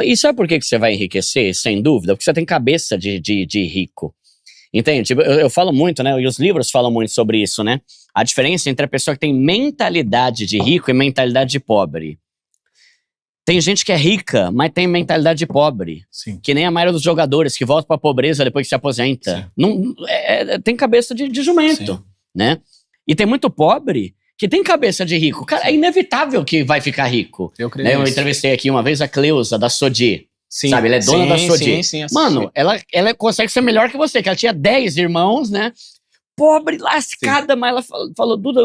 E sabe por que você vai enriquecer, sem dúvida? Porque você tem cabeça de rico. Entende? Tipo, eu falo muito, né? E os livros falam muito sobre isso, né? A diferença entre a pessoa que tem mentalidade de rico e mentalidade de pobre. Tem gente que é rica, mas tem mentalidade de pobre. Sim. Que nem a maioria dos jogadores que voltam pra pobreza depois que se aposenta. Não, tem cabeça de jumento, Sim. né? E tem muito pobre que tem cabeça de rico. Cara, é inevitável que vai ficar rico. Eu creio Né? Eu nisso. entrevistei aqui uma vez a Cleusa, da Sodi. Sim. Sabe, ela é dona da Sodi. Sim, assisti. Mano, ela consegue ser melhor que você, que ela tinha 10 irmãos, né? Pobre, lascada, mas ela falou, Duda,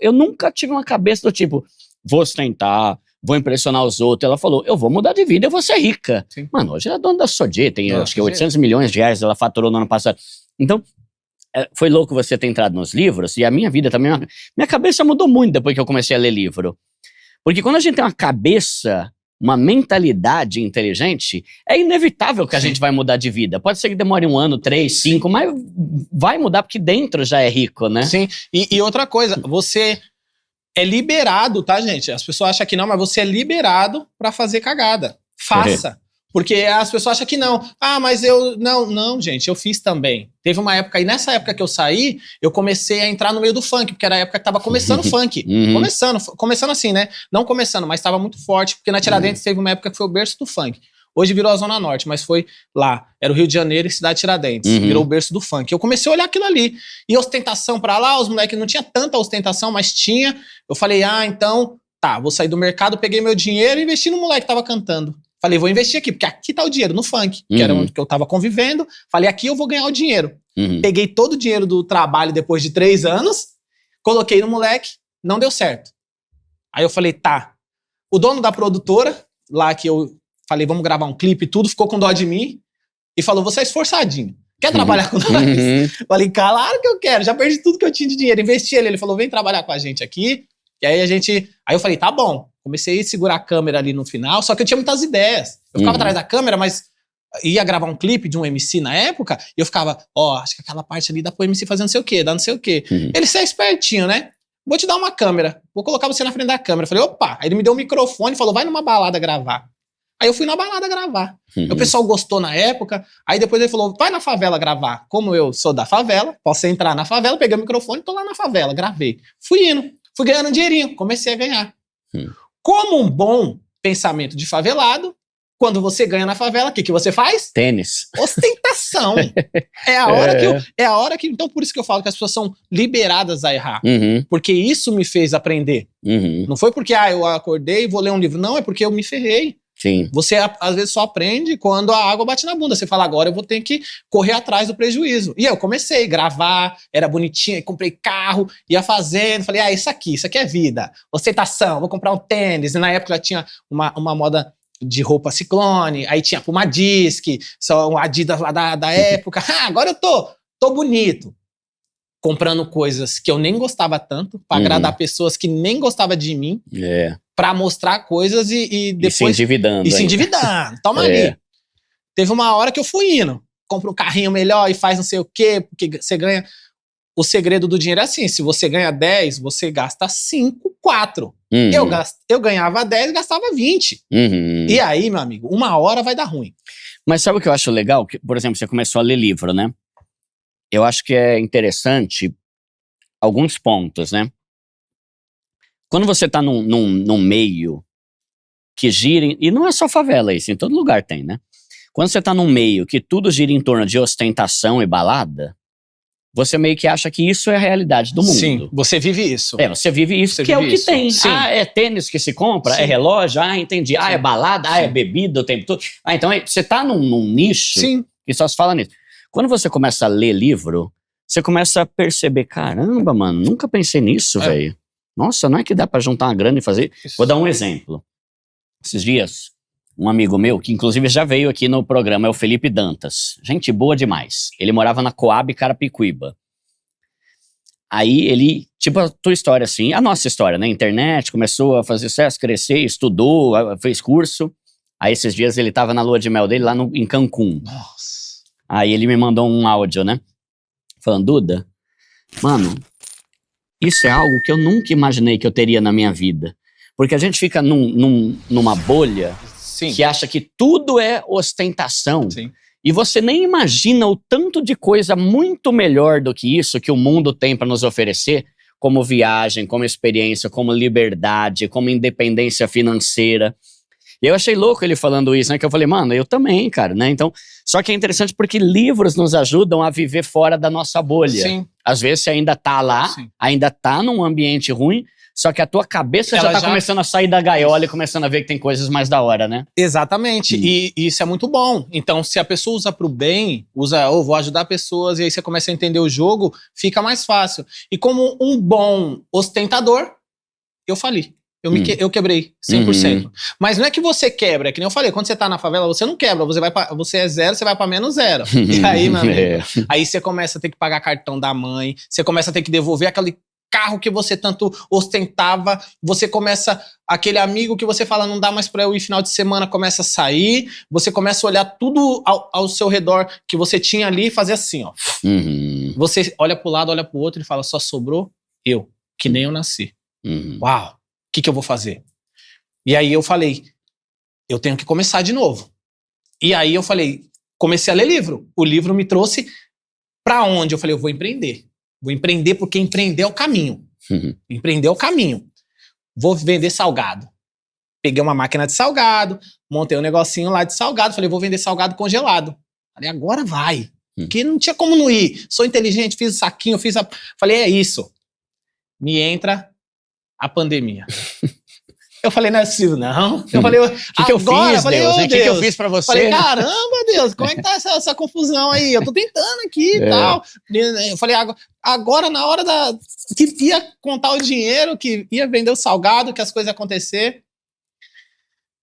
eu nunca tive uma cabeça do tipo, vou ostentar, vou impressionar os outros. Ela falou, eu vou mudar de vida, eu vou ser rica. Sim. Mano, hoje ela é dona da Sodi, tem Nossa, acho que 800 milhões de reais ela faturou no ano passado. Então, foi louco você ter entrado nos livros, e a minha vida também, minha cabeça mudou muito depois que eu comecei a ler livro. Porque quando a gente tem uma cabeça, uma mentalidade inteligente, é inevitável que a gente vai mudar de vida. Pode ser que demore 1 ano, 3, 5, mas vai mudar porque dentro já é rico, né? Sim, e outra coisa, você é liberado, tá, gente? As pessoas acham que não, mas você é liberado pra fazer cagada. Faça. Porque as pessoas acham que não. Ah, mas eu... Não, gente, eu fiz também. Teve uma época, e nessa época que eu saí, eu comecei a entrar no meio do funk, porque era a época que tava começando o funk. Começando assim, né? Não começando, mas tava muito forte, porque na Tiradentes teve uma época que foi o berço do funk. Hoje virou a Zona Norte, mas foi lá. Era o Rio de Janeiro e Cidade Tiradentes. Virou o berço do funk. Eu comecei a olhar aquilo ali. E ostentação pra lá, os moleques não tinha tanta ostentação, mas tinha. Eu falei, então, tá, vou sair do mercado, peguei meu dinheiro e investi no moleque que tava cantando. Falei, vou investir aqui, porque aqui tá o dinheiro, no funk, que era onde que eu tava convivendo. Falei, aqui eu vou ganhar o dinheiro. Peguei todo o dinheiro do trabalho depois de 3 anos, coloquei no moleque, não deu certo. Aí eu falei, tá. O dono da produtora, lá que eu falei, vamos gravar um clipe e tudo, ficou com dó de mim e falou, você é esforçadinho, quer trabalhar com nós? Falei, claro que eu quero, já perdi tudo que eu tinha de dinheiro, investi ele falou, vem trabalhar com a gente aqui. E aí aí eu falei, tá bom. Comecei a segurar a câmera ali no final, só que eu tinha muitas ideias. Eu ficava atrás da câmera, mas ia gravar um clipe de um MC na época, e eu ficava, acho que aquela parte ali dá pro MC fazer não sei o quê, dá não sei o quê. Ele é espertinho, né? Vou te dar uma câmera, vou colocar você na frente da câmera. Eu falei, opa! Aí ele me deu um microfone e falou, vai numa balada gravar. Aí eu fui na balada gravar. O pessoal gostou na época, aí depois ele falou, vai na favela gravar. Como eu sou da favela, posso entrar na favela, peguei o microfone, tô lá na favela, gravei. Fui indo, fui ganhando um dinheirinho, comecei a ganhar. Como um bom pensamento de favelado, quando você ganha na favela, o que você faz? Tênis. Ostentação. É a hora que... Então, por isso que eu falo que as pessoas são liberadas a errar. Porque isso me fez aprender. Não foi porque, eu acordei e vou ler um livro. Não, é porque eu me ferrei. Sim. Você, às vezes, só aprende quando a água bate na bunda. Você fala, agora eu vou ter que correr atrás do prejuízo. E eu comecei a gravar, era bonitinho, comprei carro, ia fazendo, falei, isso aqui é vida. Ostentação, vou comprar um tênis. E na época tinha uma moda de roupa Ciclone, aí tinha Puma Disc, só um Adidas lá da época. Agora eu tô bonito. Comprando coisas que eu nem gostava tanto, pra agradar pessoas que nem gostavam de mim. Pra mostrar coisas e depois... E se endividando. Toma ali. Teve uma hora que eu fui indo. Compra um carrinho melhor e faz não sei o quê, porque você ganha... O segredo do dinheiro é assim, se você ganha 10, você gasta 5, 4. Eu ganhava 10 e gastava 20. E aí, meu amigo, uma hora vai dar ruim. Mas sabe o que eu acho legal? Que, por exemplo, você começou a ler livro, né? Eu acho que é interessante alguns pontos, né? Quando você tá num meio que gira... E não é só favela isso, em todo lugar tem, né? Quando você tá num meio que tudo gira em torno de ostentação e balada, você meio que acha que isso é a realidade do mundo. Sim, você vive isso. Você vive isso, você que vive é o que isso. tem. Sim. É tênis que se compra, Sim. é relógio, entendi. É balada, é bebida o tempo todo. Então você tá num nicho que só se fala nisso. Quando você começa a ler livro, você começa a perceber, caramba, mano, nunca pensei nisso, velho. Nossa, não é que dá pra juntar uma grana e fazer... Isso. Vou dar um exemplo. Esses dias, um amigo meu, que inclusive já veio aqui no programa, é o Felipe Dantas. Gente boa demais. Ele morava na Coab Carapicuíba. Aí ele, tipo a tua história assim, a nossa história, né? Internet, começou a fazer sucesso, crescer, estudou, fez curso. Aí esses dias ele tava na lua de mel dele lá em Cancún. Nossa. Aí ele me mandou um áudio, né? Falando, Duda, mano, isso é algo que eu nunca imaginei que eu teria na minha vida. Porque a gente fica numa bolha Sim. que acha que tudo é ostentação. Sim. E você nem imagina o tanto de coisa muito melhor do que isso que o mundo tem para nos oferecer, como viagem, como experiência, como liberdade, como independência financeira. E eu achei louco ele falando isso, né? Que eu falei, mano, eu também, cara, né? Então, só que é interessante porque livros nos ajudam a viver fora da nossa bolha. Sim. Às vezes você ainda tá lá, Sim. ainda tá num ambiente ruim, só que a tua cabeça já tá começando a sair da gaiola e começando a ver que tem coisas mais da hora, né? Exatamente, e isso é muito bom. Então, se a pessoa usa pro bem, vou ajudar pessoas, e aí você começa a entender o jogo, fica mais fácil. E como um bom ostentador, eu fali. Eu quebrei 100%. Mas não é que você quebra, é que nem eu falei, quando você tá na favela, você não quebra, você é 0, você vai pra -0. E aí, meu amigo, aí você começa a ter que pagar cartão da mãe, você começa a ter que devolver aquele carro que você tanto ostentava, você começa, aquele amigo que você fala, não dá mais pra eu ir final de semana, começa a sair, você começa a olhar tudo ao seu redor que você tinha ali e fazer assim, ó. Você olha pro lado, olha pro outro e fala, só sobrou eu, que nem eu nasci. Uau, o que eu vou fazer? E aí eu falei, eu tenho que começar de novo. E aí eu falei, comecei a ler livro. O livro me trouxe pra onde? Eu falei, eu vou empreender. Vou empreender porque empreender é o caminho. Empreender é o caminho. Vou vender salgado. Peguei uma máquina de salgado, montei um negocinho lá de salgado, falei, vou vender salgado congelado. Falei, agora vai. Porque não tinha como não ir. Sou inteligente, fiz o saquinho, falei, é isso. Me entra a pandemia. Eu falei, não é possível, não. Eu falei, o que eu fiz, Deus? O que eu fiz pra você? Falei, caramba, Deus, como é que tá essa confusão aí? Eu tô tentando aqui e tal. Eu falei, agora na hora que ia contar o dinheiro, que ia vender o salgado, que as coisas iam acontecer,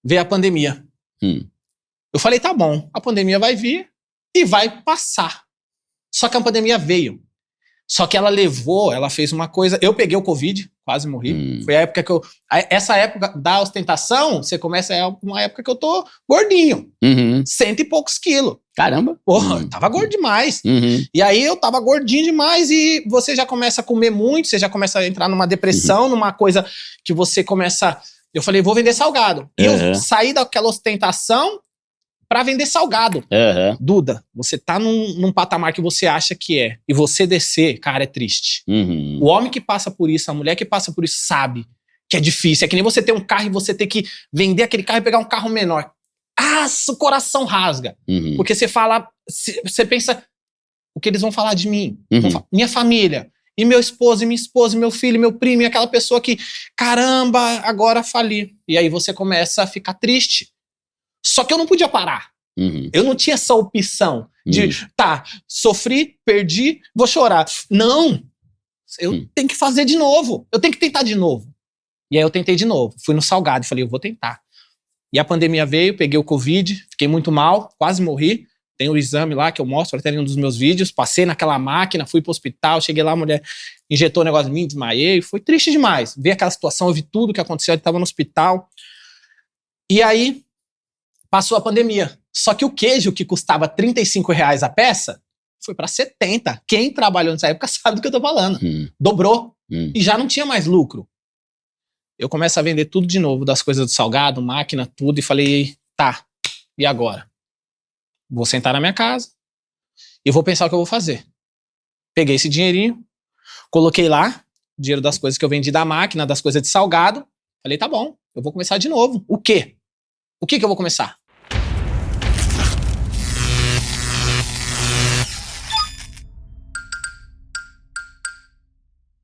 veio a pandemia. Eu falei, tá bom, a pandemia vai vir e vai passar. Só que a pandemia veio. Só que ela fez uma coisa. Eu peguei o Covid, quase morri. Foi a época que essa época da ostentação, você começa, é uma época que eu tô gordinho. 100 e poucos quilos. Caramba. Porra, eu tava gordo demais. E aí eu tava gordinho demais e você já começa a comer muito, você já começa a entrar numa depressão, numa coisa que você começa. Eu falei, vou vender salgado. E eu saí daquela ostentação pra vender salgado. Duda, você tá num patamar que você acha que é, e você descer, cara, é triste. O homem que passa por isso, a mulher que passa por isso sabe que é difícil. É que nem você ter um carro e você ter que vender aquele carro e pegar um carro menor. O coração rasga. Porque você fala, você pensa, o que eles vão falar de mim? Minha família, e meu esposo, e minha esposa, e meu filho, e meu primo, e aquela pessoa que, caramba, agora fali. E aí você começa a ficar triste. Só que eu não podia parar. Eu não tinha essa opção de, sofri, perdi, vou chorar. Não! Eu tenho que fazer de novo. Eu tenho que tentar de novo. E aí eu tentei de novo. Fui no salgado e falei, eu vou tentar. E a pandemia veio, peguei o Covid, fiquei muito mal, quase morri. Tem o exame lá que eu mostro até em um dos meus vídeos. Passei naquela máquina, fui pro hospital, cheguei lá, a mulher injetou um negócio em mim, desmaiei. Foi triste demais. Vi aquela situação, eu vi tudo que aconteceu, eu tava no hospital. E aí passou a pandemia. Só que o queijo, que custava R$35 a peça, foi para 70. Quem trabalhou nessa época sabe do que eu tô falando. Dobrou. E já não tinha mais lucro. Eu começo a vender tudo de novo, das coisas do salgado, máquina, tudo, e falei, tá, e agora? Vou sentar na minha casa e vou pensar o que eu vou fazer. Peguei esse dinheirinho, coloquei lá, dinheiro das coisas que eu vendi da máquina, das coisas de salgado. Falei, tá bom, eu vou começar de novo. O quê? O que eu vou começar?